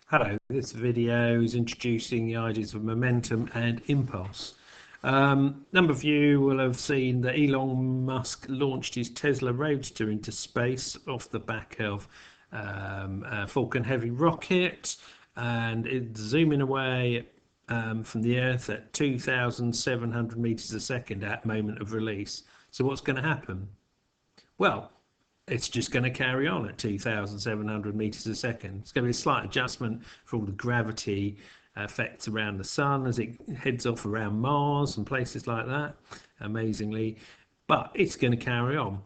Hello, this video is introducing the ideas of momentum and impulse. Number of you will have seen that Elon Musk launched his Tesla Roadster into space off the back of a Falcon Heavy rocket, and it's zooming away from the Earth at 2,700 meters a second at moment of release. So what's going to happen? Well, it's just going to carry on at 2,700 meters a second. It's going to be a slight adjustment for all the gravity effects around the sun as it heads off around Mars and places like that, amazingly. But it's going to carry on.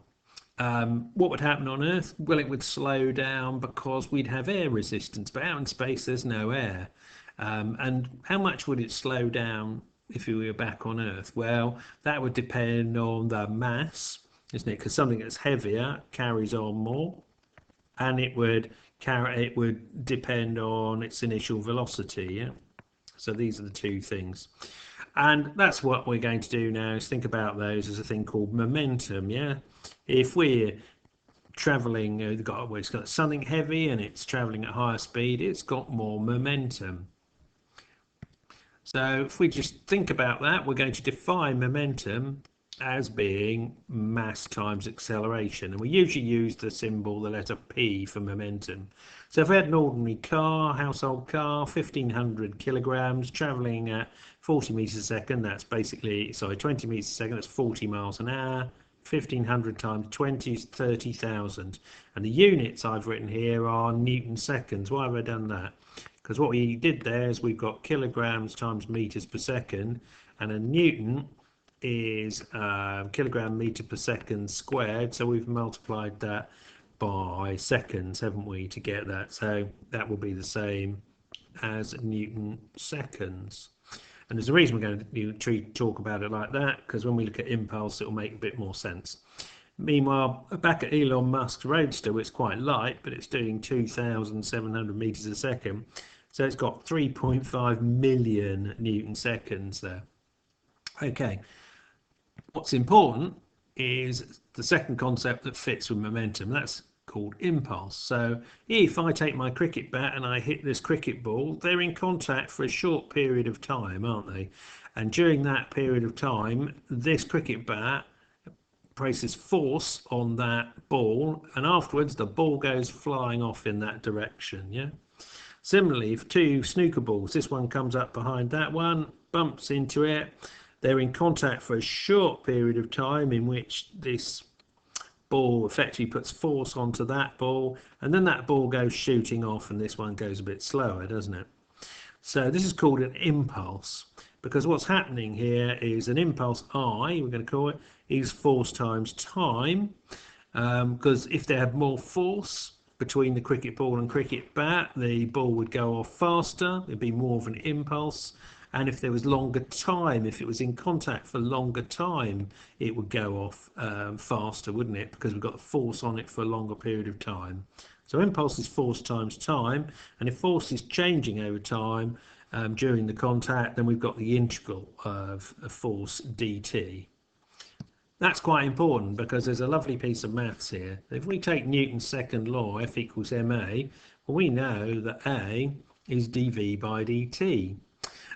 What would happen on Earth? Well, it would slow down because we'd have air resistance, but out in space there's no air. And how much would it slow down if we were back on Earth? Well, that would depend on the mass, isn't it? Because something that's heavier carries on more, and it would depend on its initial velocity. Yeah. So these are the two things, and that's what we're going to do now. Is think about those as a thing called momentum. Yeah. If we're traveling, it's got something heavy and it's traveling at higher speed, it's got more momentum. So if we just think about that, we're going to define momentum as being mass times acceleration. And we usually use the symbol, the letter P, for momentum. So if we had an ordinary car, household car, 1,500 kilograms, traveling at 40 meters a second, that's basically, 20 meters a second, that's 40 miles an hour. 1,500 times 20 is 30,000. And the units I've written here are Newton seconds. Why have I done that? Because what we did there is we've got kilograms times meters per second, and a Newton is kilogram meter per second squared, so we've multiplied that by seconds, haven't we, to get that. So that will be the same as Newton seconds. And there's a reason we're going to talk about it like that, because when we look at impulse it'll make a bit more sense. Meanwhile, back at Elon Musk's Roadster, it's quite light, but it's doing 2,700 meters a second, so it's got 3.5 million Newton seconds there. Okay, what's important is the second concept that fits with momentum. That's called impulse. So if I take my cricket bat and I hit this cricket ball, they're in contact for a short period of time, aren't they? And during that period of time, this cricket bat places force on that ball, and afterwards the ball goes flying off in that direction. Yeah. Similarly, for two snooker balls, this one comes up behind that one, bumps into it. They're in contact for a short period of time in which this ball effectively puts force onto that ball, and then that ball goes shooting off, and this one goes a bit slower, doesn't it? So this is called an impulse, because what's happening here is an impulse I, we're going to call it, is force times time, because if they had more force between the cricket ball and cricket bat, the ball would go off faster, it'd be more of an impulse. And if there was longer time, if it was in contact for longer time, it would go off faster, wouldn't it? Because we've got the force on it for a longer period of time. So impulse is force times time, and if force is changing over time during the contact, then we've got the integral of force dt. That's quite important because there's a lovely piece of maths here. If we take Newton's second law, F equals ma, well, we know that A is dv by dt.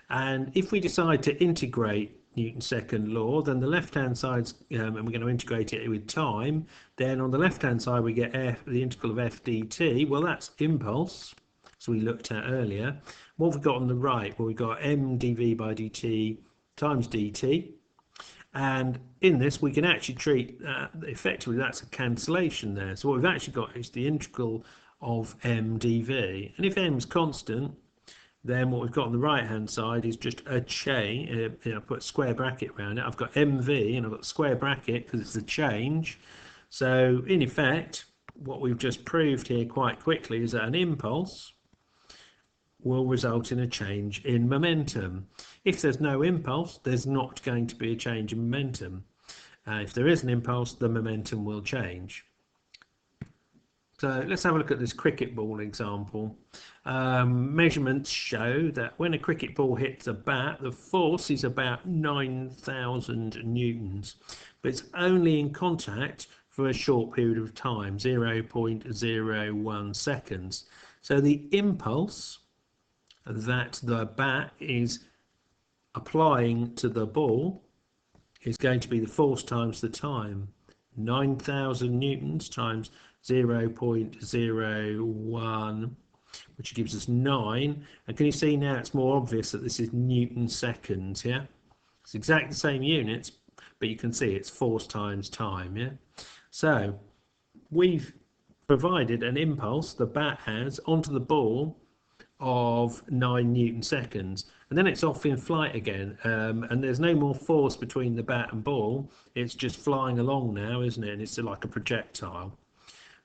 And if we decide to integrate Newton's second law, then the left-hand side, and we're going to integrate it with time, then on the left-hand side we get the integral of f dt. Well, that's impulse, so we looked at earlier. What have we got on the right? Well, we've got m dv by dt times dt. And in this, we can actually treat effectively that's a cancellation there. So what we've actually got is the integral of m dv. And if m is constant, then what we've got on the right hand side is just a chain. I put a square bracket around it. I've got mv and I've got square bracket because it's a change. So in effect, what we've just proved here quite quickly is that an impulse will result in a change in momentum. If there's no impulse, there's not going to be a change in momentum. If there is an impulse, the momentum will change. So let's have a look at this cricket ball example. Measurements show that when a cricket ball hits a bat, the force is about 9,000 newtons, but it's only in contact for a short period of time, 0.01 seconds. So the impulse that the bat is applying to the ball is going to be the force times the time. 9,000 newtons times 0.01, which gives us 9. And can you see now it's more obvious that this is Newton seconds, yeah? It's exactly the same units, but you can see it's force times time, yeah? So we've provided an impulse, the bat has, onto the ball of 9 Newton seconds, and then it's off in flight again, and there's no more force between the bat and ball. It's just flying along now, isn't it? And it's like a projectile.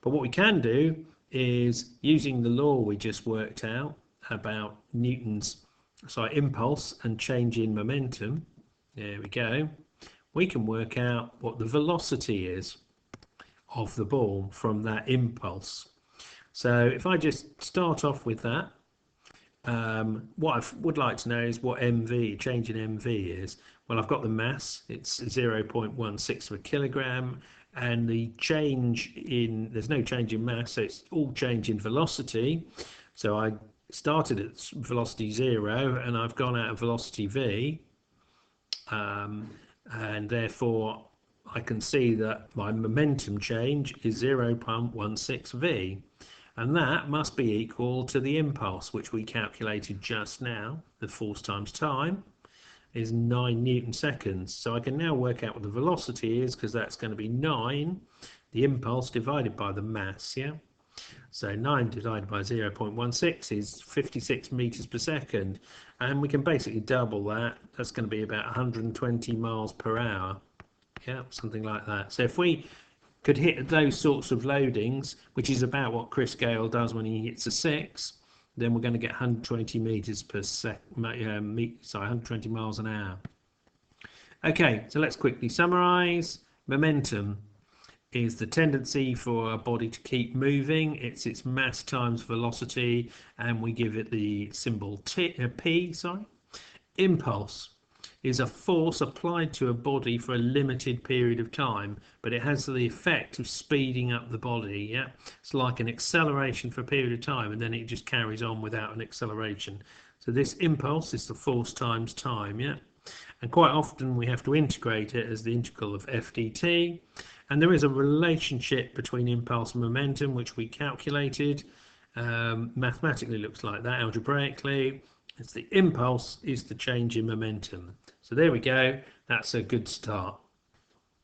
But what we can do is, using the law we just worked out about Newton's impulse and change in momentum, there we go, we can work out what the velocity is of the ball from that impulse. So if I just start off with that, what I would like to know is what MV, change in MV is. Well, I've got the mass, it's 0.16 of a kilogram, and the change in, there's no change in mass, so it's all change in velocity. So I started at velocity 0 and I've gone out of velocity v, and therefore I can see that my momentum change is 0.16 v. And that must be equal to the impulse, which we calculated just now. The force times time is 9 Newton seconds. So I can now work out what the velocity is, because that's going to be 9, the impulse, divided by the mass, yeah? So 9 divided by 0.16 is 56 meters per second. And we can basically double that. That's going to be about 120 miles per hour. Yeah, something like that. So if we could hit those sorts of loadings, which is about what Chris Gayle does when he hits a 6, then we're going to get 120 meters per second, 120 miles an hour. Okay, so let's quickly summarize. Momentum is the tendency for a body to keep moving. It's its mass times velocity, and we give it the symbol P. Impulse is a force applied to a body for a limited period of time, but it has the effect of speeding up the body, yeah? It's like an acceleration for a period of time, and then it just carries on without an acceleration. So this impulse is the force times time, yeah? And quite often we have to integrate it as the integral of f dt, and there is a relationship between impulse and momentum, which we calculated. Mathematically looks like that, algebraically. It's the impulse is the change in momentum. So there we go, that's a good start.